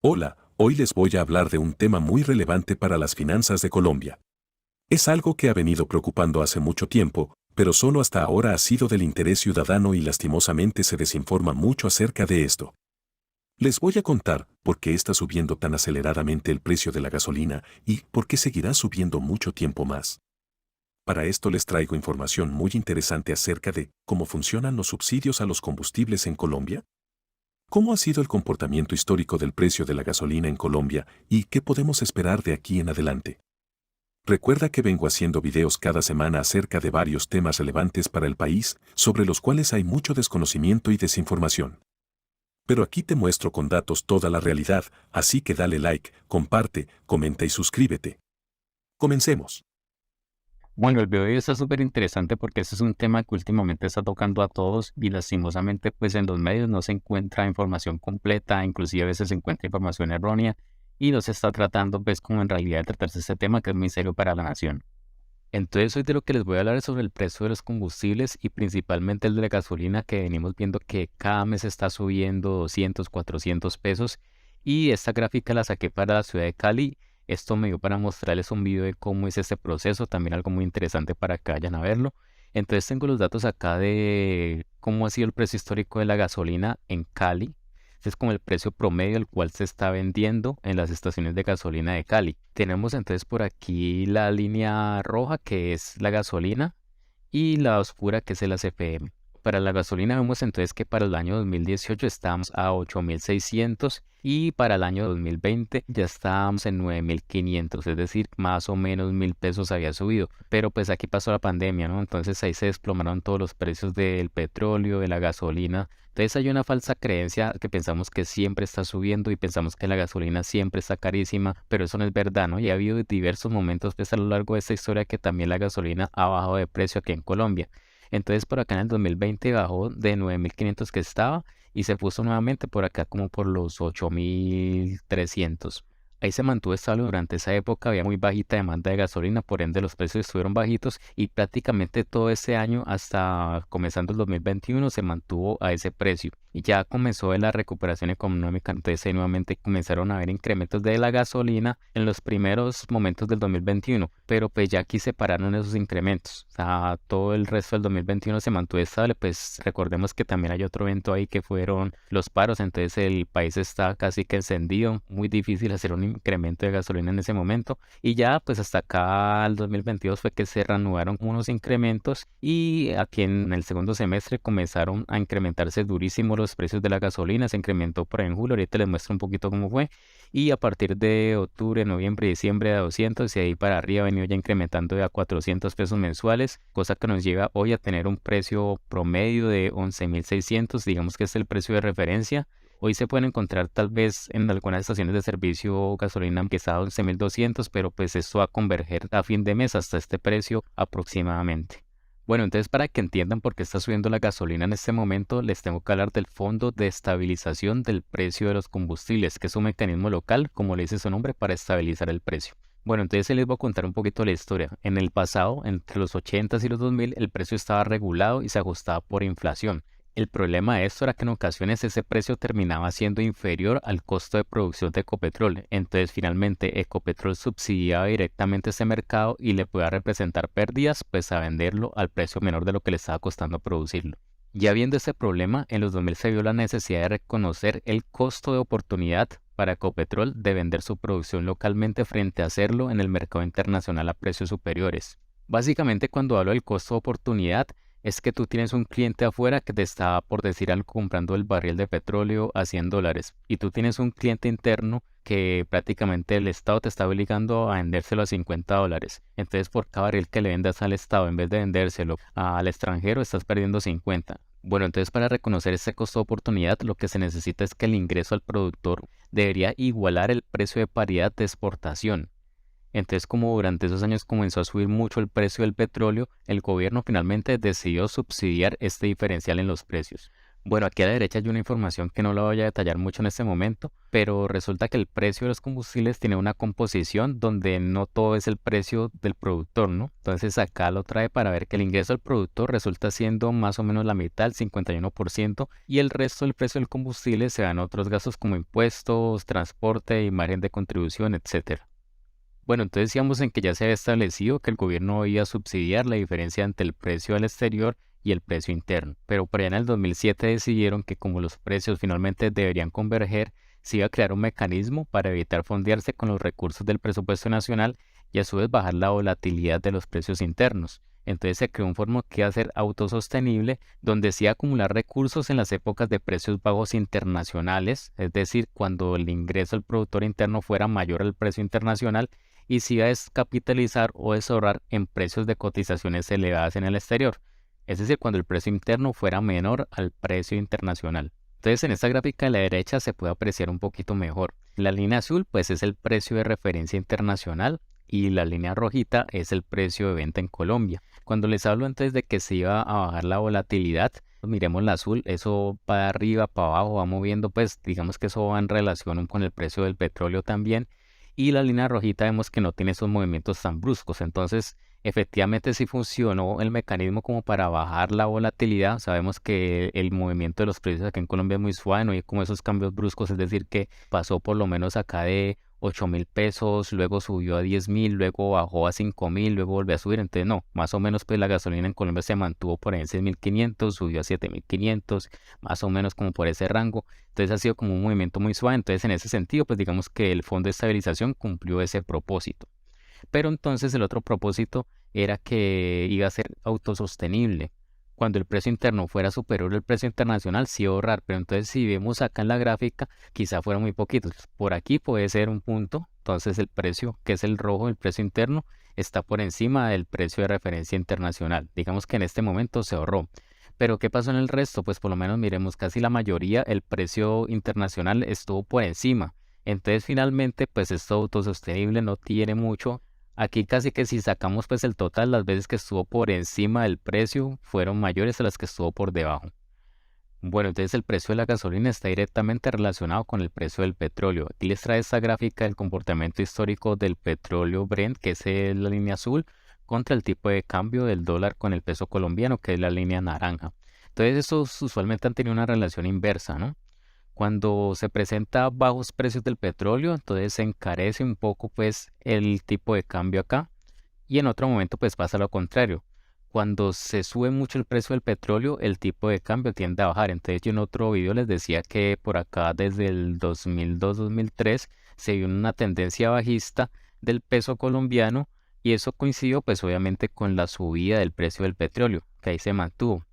Hola, hoy les voy a hablar de un tema muy relevante para las finanzas de Colombia. Es algo que ha venido preocupando hace mucho tiempo, pero solo hasta ahora ha sido del interés ciudadano y lastimosamente se desinforma mucho acerca de esto. Les voy a contar por qué está subiendo tan aceleradamente el precio de la gasolina y por qué seguirá subiendo mucho tiempo más. Para esto les traigo información muy interesante acerca de cómo funcionan los subsidios a los combustibles en Colombia. ¿Cómo ha sido el comportamiento histórico del precio de la gasolina en Colombia y qué podemos esperar de aquí en adelante? Recuerda que vengo haciendo videos cada semana acerca de varios temas relevantes para el país, sobre los cuales hay mucho desconocimiento y desinformación. Pero aquí te muestro con datos toda la realidad, así que dale like, comparte, comenta y suscríbete. Comencemos. Bueno, el video de hoy está súper interesante porque este es un tema que últimamente está tocando a todos y lastimosamente pues en los medios no se encuentra información completa, inclusive a veces se encuentra información errónea y no se está tratando pues como en realidad de tratarse este tema que es muy serio para la nación. Entonces hoy de lo que les voy a hablar es sobre el precio de los combustibles y principalmente el de la gasolina que venimos viendo que cada mes está subiendo 200, 400 pesos y esta gráfica la saqué para la ciudad de Cali. Esto me dio para mostrarles un video de cómo es este proceso, también algo muy interesante para que vayan a verlo. Entonces tengo los datos acá de cómo ha sido el precio histórico de la gasolina en Cali. Este es como el precio promedio al cual se está vendiendo en las estaciones de gasolina de Cali. Tenemos entonces por aquí la línea roja que es la gasolina y la oscura que es el ACPM. Para la gasolina vemos entonces que para el año 2018 estamos a 8.600 y para el año 2020 ya estábamos en 9.500, es decir, más o menos 1.000 pesos había subido. Pero pues aquí pasó la pandemia, ¿no? Entonces ahí se desplomaron todos los precios del petróleo, de la gasolina. Entonces hay una falsa creencia que pensamos que siempre está subiendo y pensamos que la gasolina siempre está carísima, pero eso no es verdad, ¿no? Y ha habido diversos momentos pues a lo largo de esta historia que también la gasolina ha bajado de precio aquí en Colombia. Entonces por acá en el 2020 bajó de 9.500 que estaba y se puso nuevamente por acá como por los 8.300. Ahí se mantuvo estable durante esa época, había muy bajita demanda de gasolina, por ende los precios estuvieron bajitos y prácticamente todo ese año hasta comenzando el 2021 se mantuvo a ese precio. Y ya comenzó la recuperación económica, entonces ahí nuevamente comenzaron a haber incrementos de la gasolina en los primeros momentos del 2021, pero pues ya aquí se pararon esos incrementos, o sea, todo el resto del 2021 se mantuvo estable, pues recordemos que también hay otro evento ahí que fueron los paros, entonces el país está casi que encendido, muy difícil hacer un incremento de gasolina en ese momento, y ya pues hasta acá el 2022 fue que se reanudaron unos incrementos y aquí en el segundo semestre comenzaron a incrementarse durísimo los precios de la gasolina, se incrementó por ahí en julio, ahorita les muestro un poquito cómo fue, y a partir de octubre, noviembre y diciembre a 200 y ahí para arriba ha venido ya incrementando de a 400 pesos mensuales, cosa que nos lleva hoy a tener un precio promedio de 11.600, digamos que es el precio de referencia. Hoy se pueden encontrar tal vez en algunas estaciones de servicio gasolina que está a 11.200, pero pues esto va a converger a fin de mes hasta este precio aproximadamente. Bueno, entonces para que entiendan por qué está subiendo la gasolina en este momento, les tengo que hablar del Fondo de Estabilización del Precio de los Combustibles, que es un mecanismo local, como le dice su nombre, para estabilizar el precio. Bueno, entonces les voy a contar un poquito la historia. En el pasado, entre los 80 y los 2000, el precio estaba regulado y se ajustaba por inflación. El problema de esto era que en ocasiones ese precio terminaba siendo inferior al costo de producción de Ecopetrol. Entonces finalmente Ecopetrol subsidiaba directamente ese mercado y le podía representar pérdidas pues a venderlo al precio menor de lo que le estaba costando producirlo. Ya viendo ese problema, en los 2000 se vio la necesidad de reconocer el costo de oportunidad para Ecopetrol de vender su producción localmente frente a hacerlo en el mercado internacional a precios superiores. Básicamente cuando hablo del costo de oportunidad, es que tú tienes un cliente afuera que te está, por decir algo, comprando el barril de petróleo a $100 y tú tienes un cliente interno que prácticamente el Estado te está obligando a vendérselo a $50. Entonces, por cada barril que le vendas al Estado, en vez de vendérselo al extranjero, estás perdiendo 50. Bueno, entonces para reconocer ese costo de oportunidad, lo que se necesita es que el ingreso al productor debería igualar el precio de paridad de exportación. Entonces, como durante esos años comenzó a subir mucho el precio del petróleo, el gobierno finalmente decidió subsidiar este diferencial en los precios. Bueno, aquí a la derecha hay una información que no la voy a detallar mucho en este momento, pero resulta que el precio de los combustibles tiene una composición donde no todo es el precio del productor, ¿no? Entonces acá lo trae para ver que el ingreso del productor resulta siendo más o menos la mitad, el 51%, y el resto del precio del combustible se dan otros gastos como impuestos, transporte y margen de contribución, etcétera. Bueno, entonces decíamos en que ya se había establecido que el gobierno iba a subsidiar la diferencia entre el precio al exterior y el precio interno, pero por allá en el 2007 decidieron que como los precios finalmente deberían converger, se iba a crear un mecanismo para evitar fondearse con los recursos del presupuesto nacional y a su vez bajar la volatilidad de los precios internos. Entonces se creó un fondo que iba a ser autosostenible, donde se iba a acumular recursos en las épocas de precios bajos internacionales, es decir, cuando el ingreso al productor interno fuera mayor al precio internacional, y se iba a descapitalizar o deshorrar en precios de cotizaciones elevadas en el exterior, es decir, cuando el precio interno fuera menor al precio internacional. Entonces, en esta gráfica de la derecha se puede apreciar un poquito mejor. La línea azul, pues, es el precio de referencia internacional y la línea rojita es el precio de venta en Colombia. Cuando les hablo antes de que se iba a bajar la volatilidad, miremos la azul, eso va de arriba para abajo, va moviendo, pues digamos que eso va en relación con el precio del petróleo también. Y la línea rojita vemos que no tiene esos movimientos tan bruscos. Entonces, efectivamente sí funcionó el mecanismo como para bajar la volatilidad. Sabemos que el movimiento de los precios aquí en Colombia es muy suave, no hay como esos cambios bruscos, es decir, que pasó por lo menos acá de 8.000 pesos, luego subió a 10.000, luego bajó a 5.000, luego volvió a subir. Entonces, no, más o menos pues la gasolina en Colombia se mantuvo por ahí en 6.500, subió a 7.500, más o menos como por ese rango. Entonces ha sido como un movimiento muy suave. Entonces, en ese sentido, pues digamos que el fondo de estabilización cumplió ese propósito. Pero entonces el otro propósito era que iba a ser autosostenible. Cuando el precio interno fuera superior al precio internacional, sí iba a ahorrar. Pero entonces si vemos acá en la gráfica, quizá fuera muy poquito. Por aquí puede ser un punto. Entonces el precio, que es el rojo, el precio interno, está por encima del precio de referencia internacional. Digamos que en este momento se ahorró. Pero ¿qué pasó en el resto? Pues por lo menos miremos casi la mayoría, el precio internacional estuvo por encima. Entonces finalmente pues esto autosostenible no tiene mucho. Aquí casi que si sacamos pues el total, las veces que estuvo por encima del precio fueron mayores a las que estuvo por debajo. Bueno, entonces el precio de la gasolina está directamente relacionado con el precio del petróleo. Aquí les trae esta gráfica del comportamiento histórico del petróleo Brent, que es la línea azul, contra el tipo de cambio del dólar con el peso colombiano, que es la línea naranja. Entonces estos usualmente han tenido una relación inversa, ¿no? Cuando se presenta bajos precios del petróleo, entonces se encarece un poco pues el tipo de cambio acá y en otro momento pues pasa lo contrario. Cuando se sube mucho el precio del petróleo, el tipo de cambio tiende a bajar. Entonces yo en otro video les decía que por acá desde el 2002-2003 se vio una tendencia bajista del peso colombiano y eso coincidió pues obviamente con la subida del precio del petróleo, que ahí se mantuvo.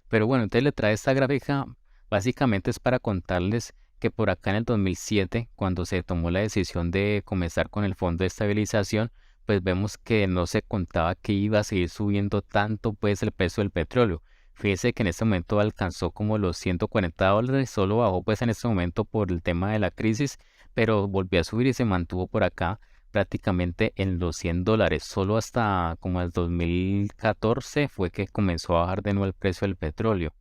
Pero bueno, entonces le trae esta gráfica, básicamente es para contarles que por acá en el 2007, cuando se tomó la decisión de comenzar con el fondo de estabilización, pues vemos que no se contaba que iba a seguir subiendo tanto pues el precio del petróleo. Fíjese que en este momento alcanzó como los $140, solo bajó pues en este momento por el tema de la crisis, pero volvió a subir y se mantuvo por acá prácticamente en los $100. Solo hasta como el 2014 fue que comenzó a bajar de nuevo el precio del petróleo.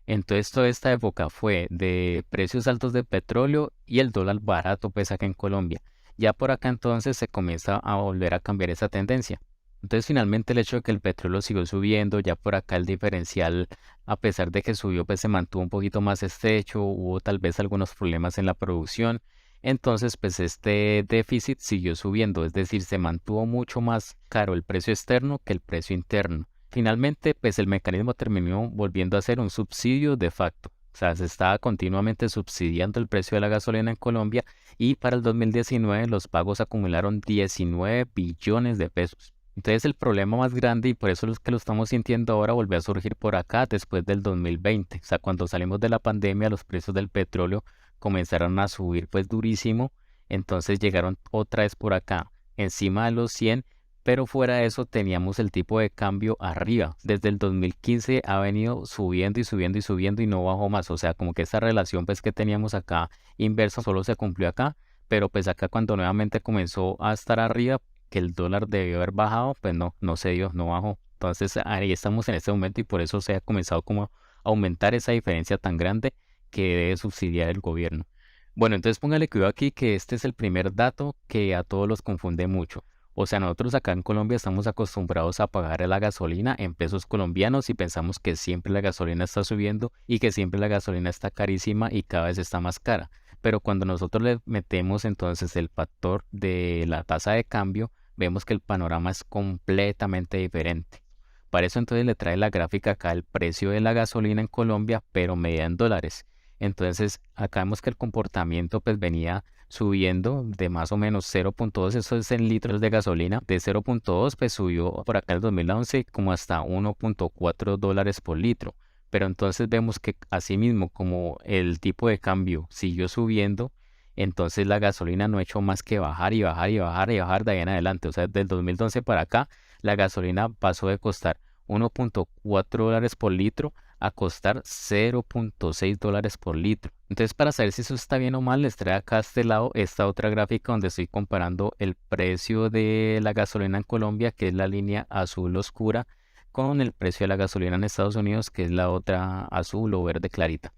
Entonces toda esta época fue de precios altos de petróleo y el dólar barato pues acá en Colombia. Ya por acá entonces se comienza a volver a cambiar esa tendencia. Entonces finalmente el hecho de que el petróleo siguió subiendo, ya por acá el diferencial, a pesar de que subió, pues se mantuvo un poquito más estrecho, hubo tal vez algunos problemas en la producción. Entonces pues este déficit siguió subiendo, es decir, se mantuvo mucho más caro el precio externo que el precio interno. Finalmente, pues el mecanismo terminó volviendo a ser un subsidio de facto. O sea, se estaba continuamente subsidiando el precio de la gasolina en Colombia y para el 2019 los pagos acumularon 19 billones de pesos. Entonces el problema más grande y por eso es que lo estamos sintiendo ahora volvió a surgir por acá después del 2020. O sea, cuando salimos de la pandemia los precios del petróleo comenzaron a subir pues durísimo. Entonces llegaron otra vez por acá encima de los 100, pero fuera de eso teníamos el tipo de cambio arriba. Desde el 2015 ha venido subiendo y subiendo y subiendo y no bajó más. O sea, como que esta relación pues que teníamos acá inversa solo se cumplió acá, pero pues acá cuando nuevamente comenzó a estar arriba, que el dólar debió haber bajado, pues no, no se dio, no bajó. Entonces ahí estamos en este momento y por eso se ha comenzado como aumentar esa diferencia tan grande que debe subsidiar el gobierno. Bueno, entonces póngale cuidado aquí que este es el primer dato que a todos los confunde mucho. O sea, nosotros acá en Colombia estamos acostumbrados a pagar la gasolina en pesos colombianos y pensamos que siempre la gasolina está subiendo y que siempre la gasolina está carísima y cada vez está más cara. Pero cuando nosotros le metemos entonces el factor de la tasa de cambio, vemos que el panorama es completamente diferente. Para eso entonces le trae la gráfica acá el precio de la gasolina en Colombia, pero medida en dólares. Entonces acá vemos que el comportamiento pues venía subiendo de más o menos 0.2, eso es en litros de gasolina, de 0.2 pues subió por acá en el 2011 como hasta 1.4 dólares por litro. Pero entonces vemos que asimismo como el tipo de cambio siguió subiendo, entonces la gasolina no ha hecho más que bajar y bajar y bajar y bajar de ahí en adelante. O sea, del 2012 para acá, la gasolina pasó de costar 1.4 dólares por litro a costar 0.6 dólares por litro. Entonces, para saber si eso está bien o mal, les traigo acá a este lado esta otra gráfica donde estoy comparando el precio de la gasolina en Colombia, que es la línea azul oscura, con el precio de la gasolina en Estados Unidos, que es la otra azul o verde clarita.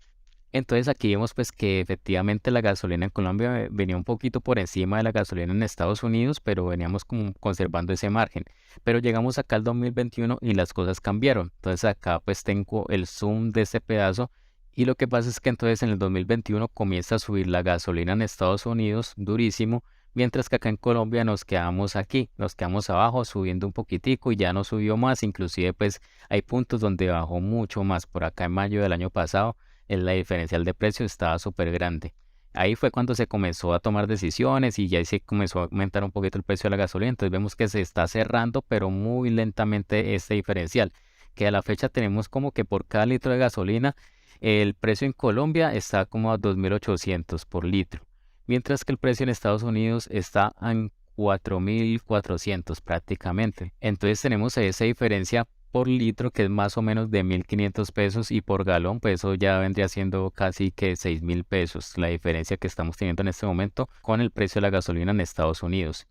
Entonces aquí vemos pues que efectivamente la gasolina en Colombia venía un poquito por encima de la gasolina en Estados Unidos, pero veníamos como conservando ese margen. Pero llegamos acá al 2021 y las cosas cambiaron. Entonces acá pues tengo el zoom de este pedazo y lo que pasa es que entonces en el 2021 comienza a subir la gasolina en Estados Unidos durísimo, mientras que acá en Colombia nos quedamos aquí, nos quedamos abajo subiendo un poquitico y ya no subió más, inclusive pues hay puntos donde bajó mucho más. Por acá en mayo del año pasado la diferencial de precio estaba súper grande. Ahí fue cuando se comenzó a tomar decisiones y ya se comenzó a aumentar un poquito el precio de la gasolina. Entonces vemos que se está cerrando, pero muy lentamente este diferencial. Que a la fecha tenemos como que por cada litro de gasolina, el precio en Colombia está como a 2.800 por litro. Mientras que el precio en Estados Unidos está en 4.400 prácticamente. Entonces tenemos esa diferencia por litro, que es más o menos de 1.500 pesos, y por galón, pues eso ya vendría siendo casi que 6.000 pesos, la diferencia que estamos teniendo en este momento con el precio de la gasolina en Estados Unidos.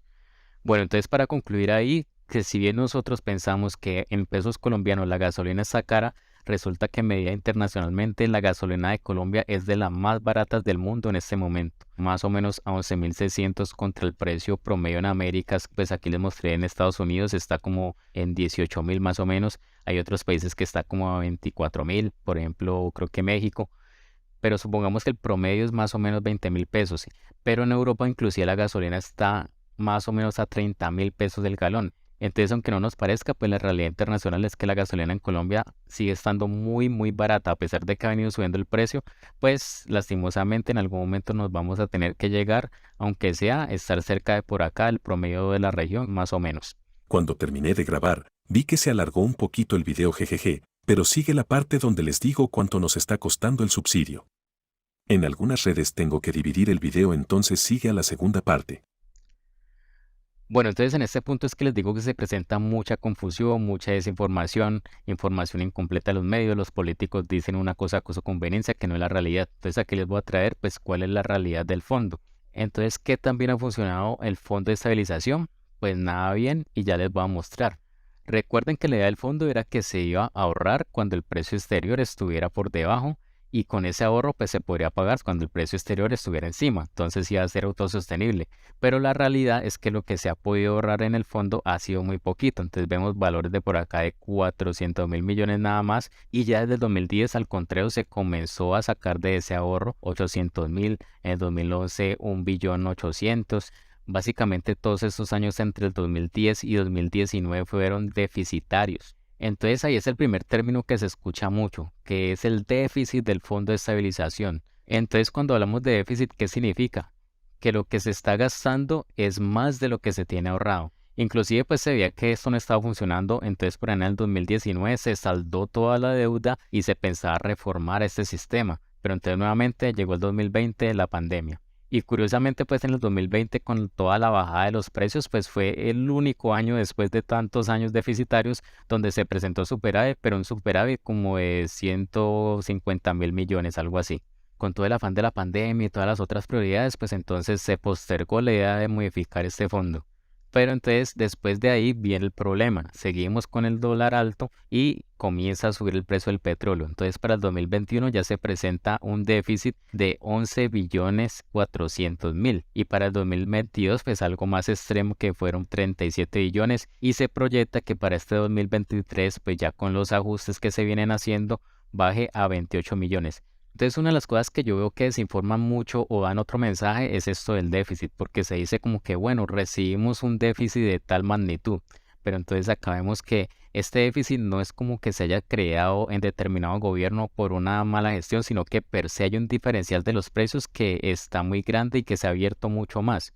Bueno, entonces para concluir ahí, que si bien nosotros pensamos que en pesos colombianos la gasolina está cara, resulta que medida internacionalmente la gasolina de Colombia es de las más baratas del mundo en este momento, más o menos a 11.600 contra el precio promedio en Américas, pues aquí les mostré en Estados Unidos está como en 18.000 más o menos, hay otros países que está como a 24.000, por ejemplo, creo que México, pero supongamos que el promedio es más o menos 20.000 pesos, pero en Europa inclusive la gasolina está más o menos a 30.000 pesos el galón. Entonces, aunque no nos parezca, pues la realidad internacional es que la gasolina en Colombia sigue estando muy, muy barata, a pesar de que ha venido subiendo el precio, pues lastimosamente en algún momento nos vamos a tener que llegar, aunque sea estar cerca de por acá, el promedio de la región, más o menos. Cuando terminé de grabar, vi que se alargó un poquito el video jejeje, pero sigue la parte donde les digo cuánto nos está costando el subsidio. En algunas redes tengo que dividir el video, entonces sigue a la segunda parte. Bueno, entonces en este punto es que les digo que se presenta mucha confusión, mucha desinformación, información incompleta de los medios, los políticos dicen una cosa con su conveniencia que no es la realidad. Entonces aquí les voy a traer pues cuál es la realidad del fondo. Entonces, ¿qué tan bien ha funcionado el fondo de estabilización? Pues nada bien y ya les voy a mostrar. Recuerden que la idea del fondo era que se iba a ahorrar cuando el precio exterior estuviera por debajo y con ese ahorro pues se podría pagar cuando el precio exterior estuviera encima. Entonces iba a ser autosostenible. Pero la realidad es que lo que se ha podido ahorrar en el fondo ha sido muy poquito. Entonces vemos valores de por acá de 400.000 millones nada más y ya desde el 2010 al contrario se comenzó a sacar de ese ahorro 800.000, en el 2011 1.800.000.000. Básicamente todos estos años entre el 2010 y 2019 fueron deficitarios. Entonces ahí es el primer término que se escucha mucho, que es el déficit del fondo de estabilización. Entonces cuando hablamos de déficit, ¿qué significa? Que lo que se está gastando es más de lo que se tiene ahorrado. Inclusive pues se veía que esto no estaba funcionando, entonces por ahí en el 2019 se saldó toda la deuda y se pensaba reformar este sistema. Pero entonces nuevamente llegó el 2020, la pandemia. Y curiosamente, pues en el 2020, con toda la bajada de los precios, pues fue el único año después de tantos años deficitarios donde se presentó superávit, pero un superávit como de 150.000 millones, algo así. Con todo el afán de la pandemia y todas las otras prioridades, pues entonces se postergó la idea de modificar este fondo. Pero entonces después de ahí viene el problema. Seguimos con el dólar alto y comienza a subir el precio del petróleo. Entonces para el 2021 ya se presenta un déficit de 11 billones 400 mil. Y para el 2022 pues algo más extremo que fueron 37 billones. Y se proyecta que para este 2023 pues ya con los ajustes que se vienen haciendo baje a 28 millones. Entonces, una de las cosas que yo veo que desinforman mucho o dan otro mensaje es esto del déficit, porque se dice como que, bueno, recibimos un déficit de tal magnitud, pero entonces acá vemos que este déficit no es como que se haya creado en determinado gobierno por una mala gestión, sino que per se hay un diferencial de los precios que está muy grande y que se ha abierto mucho más.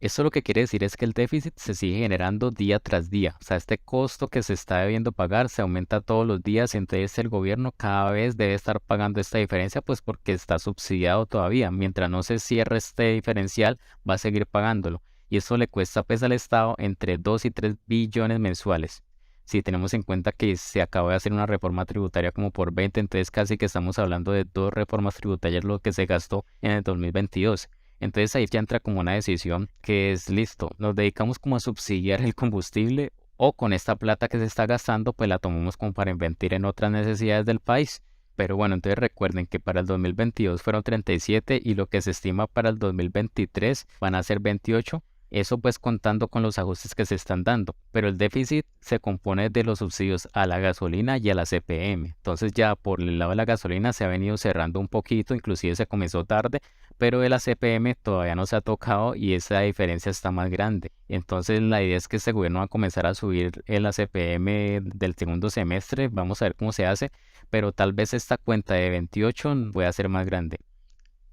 Esto lo que quiere decir es que el déficit se sigue generando día tras día. O sea, este costo que se está debiendo pagar se aumenta todos los días. Entonces el gobierno cada vez debe estar pagando esta diferencia, pues porque está subsidiado todavía. Mientras no se cierre este diferencial, va a seguir pagándolo. Y eso le cuesta pues al Estado entre 2 y 3 billones mensuales. Si tenemos en cuenta que se acaba de hacer una reforma tributaria como por 20, entonces casi que estamos hablando de 2 reformas tributarias lo que se gastó en el 2022. Entonces ahí ya entra como una decisión que es listo, nos dedicamos como a subsidiar el combustible o con esta plata que se está gastando pues la tomamos como para invertir en otras necesidades del país. Pero bueno, entonces recuerden que para el 2022 fueron 37 y lo que se estima para el 2023 van a ser 28. Eso pues contando con los ajustes que se están dando, pero el déficit se compone de los subsidios a la gasolina y a la CPM. Entonces ya por el lado de la gasolina se ha venido cerrando un poquito, inclusive se comenzó tarde, pero de la CPM todavía no se ha tocado y esa diferencia está más grande. Entonces la idea es que este gobierno va a comenzar a subir el CPM del segundo semestre, vamos a ver cómo se hace, pero tal vez esta cuenta de 28 pueda ser más grande.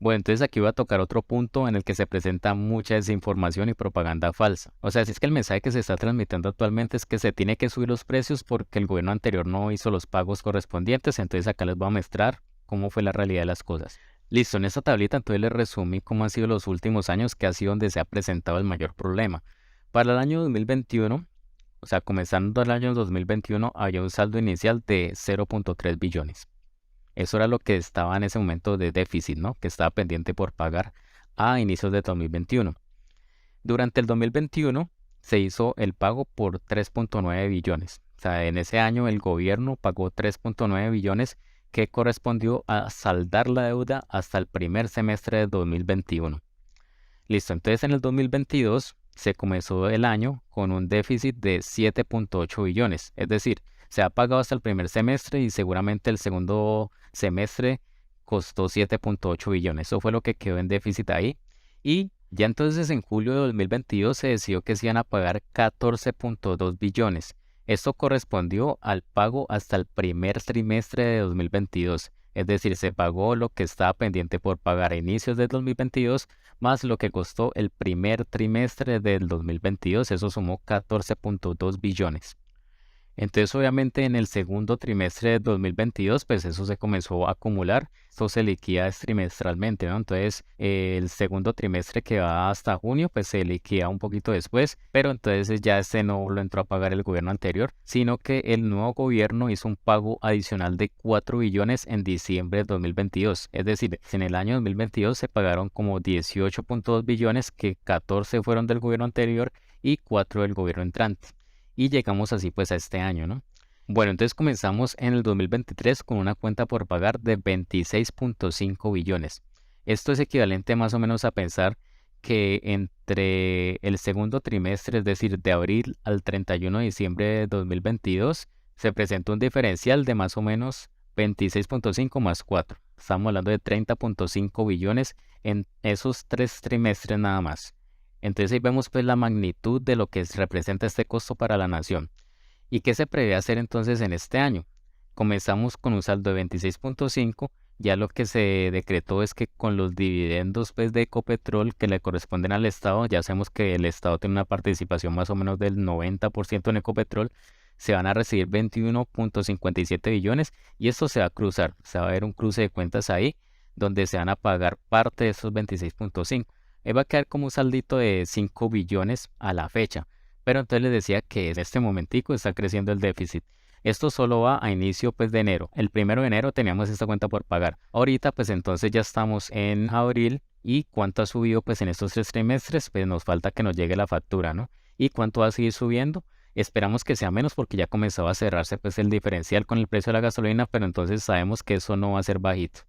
Bueno, entonces aquí voy a tocar otro punto en el que se presenta mucha desinformación y propaganda falsa. O sea, si es que el mensaje que se está transmitiendo actualmente es que se tiene que subir los precios porque el gobierno anterior no hizo los pagos correspondientes, entonces acá les voy a mostrar cómo fue la realidad de las cosas. Listo, en esta tablita entonces les resumí cómo han sido los últimos años, que ha sido donde se ha presentado el mayor problema. Para el año 2021, o sea, comenzando el año 2021, había un saldo inicial de 0.3 billones. Eso era lo que estaba en ese momento de déficit, ¿no? Que estaba pendiente por pagar a inicios de 2021. Durante el 2021 se hizo el pago por 3.9 billones. O sea, en ese año el gobierno pagó 3.9 billones que correspondió a saldar la deuda hasta el primer semestre de 2021. Listo, entonces en el 2022 se comenzó el año con un déficit de 7.8 billones. Es decir, se ha pagado hasta el primer semestre y seguramente el segundo semestre costó 7.8 billones. Eso fue lo que quedó en déficit ahí. Y ya entonces en julio de 2022 se decidió que se iban a pagar 14.2 billones. Esto correspondió al pago hasta el primer trimestre de 2022. Es decir, se pagó lo que estaba pendiente por pagar a inicios de 2022 más lo que costó el primer trimestre del 2022. Eso sumó 14.2 billones. Entonces, obviamente, en el segundo trimestre de 2022, pues eso se comenzó a acumular. Esto se liquida trimestralmente, ¿no? Entonces, el segundo trimestre que va hasta junio, pues se liquida un poquito después, pero entonces ya este no lo entró a pagar el gobierno anterior, sino que el nuevo gobierno hizo un pago adicional de 4 billones en diciembre de 2022. Es decir, en el año 2022 se pagaron como 18.2 billones, que 14 fueron del gobierno anterior y 4 del gobierno entrante. Y llegamos así pues a este año, ¿no? Bueno, entonces comenzamos en el 2023 con una cuenta por pagar de 26.5 billones. Esto es equivalente más o menos a pensar que entre el segundo trimestre, es decir, de abril al 31 de diciembre de 2022, se presentó un diferencial de más o menos 26.5 más 4. Estamos hablando de 30.5 billones en esos 3 trimestres nada más. Entonces ahí vemos pues la magnitud de lo que representa este costo para la nación. ¿Y qué se prevé hacer entonces en este año? Comenzamos con un saldo de 26.5, ya lo que se decretó es que con los dividendos pues de Ecopetrol que le corresponden al Estado, ya sabemos que el Estado tiene una participación más o menos del 90% en Ecopetrol, se van a recibir 21.57 billones y esto se va a cruzar, se va a ver un cruce de cuentas ahí donde se van a pagar parte de esos 26.5. Va a quedar como un saldito de 5 billones a la fecha. Pero entonces les decía que en este momentico está creciendo el déficit. Esto solo va a inicio pues de enero. El 1 de enero teníamos esta cuenta por pagar. Ahorita pues entonces ya estamos en abril y cuánto ha subido pues en estos 3 trimestres, pues nos falta que nos llegue la factura, ¿no? ¿Y cuánto va a seguir subiendo? Esperamos que sea menos porque ya comenzó a cerrarse pues el diferencial con el precio de la gasolina, pero entonces sabemos que eso no va a ser bajito.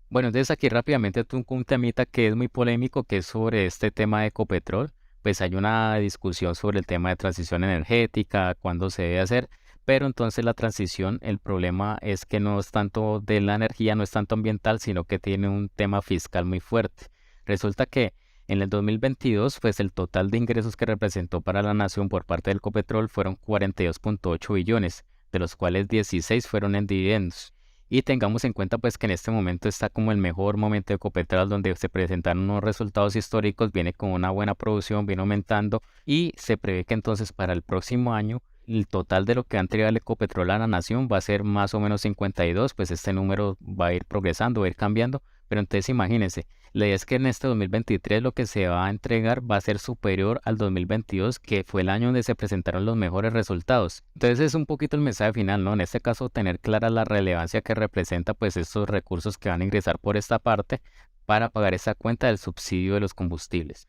Bueno, entonces aquí rápidamente toco un temita que es muy polémico, que es sobre este tema de Ecopetrol. Pues hay una discusión sobre el tema de transición energética, cuándo se debe hacer, pero entonces la transición, el problema es que no es tanto de la energía, no es tanto ambiental, sino que tiene un tema fiscal muy fuerte. Resulta que en el 2022, pues el total de ingresos que representó para la nación por parte del Ecopetrol fueron 42,8 billones, de los cuales 16 fueron en dividendos. Y tengamos en cuenta pues que en este momento está como el mejor momento de Ecopetrol, donde se presentaron unos resultados históricos, viene con una buena producción, viene aumentando y se prevé que entonces para el próximo año el total de lo que va a entregar el Ecopetrol a la nación va a ser más o menos 52, pues este número va a ir progresando, va a ir cambiando, pero entonces imagínense, la idea es que en este 2023 lo que se va a entregar va a ser superior al 2022, que fue el año donde se presentaron los mejores resultados. Entonces es un poquito el mensaje final, ¿no? En este caso, tener clara la relevancia que representa pues estos recursos que van a ingresar por esta parte para pagar esa cuenta del subsidio de los combustibles.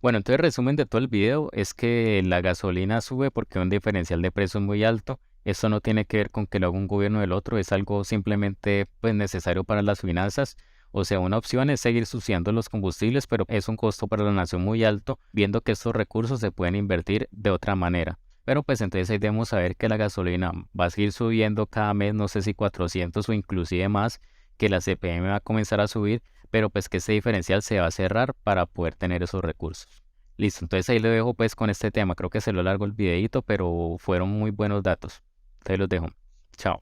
Bueno, entonces resumen de todo el video es que la gasolina sube porque hay un diferencial de precios muy alto. Esto no tiene que ver con que lo haga un gobierno o el otro, es algo simplemente pues necesario para las finanzas. O sea, una opción es seguir subsidiando los combustibles, pero es un costo para la nación muy alto, viendo que estos recursos se pueden invertir de otra manera. Pero pues entonces ahí debemos saber que la gasolina va a seguir subiendo cada mes, no sé si 400 o inclusive más, que la CPM va a comenzar a subir, pero pues que este diferencial se va a cerrar para poder tener esos recursos. Listo, entonces ahí lo dejo pues con este tema. Creo que se lo largo el videito, pero fueron muy buenos datos. Entonces los dejo. Chao.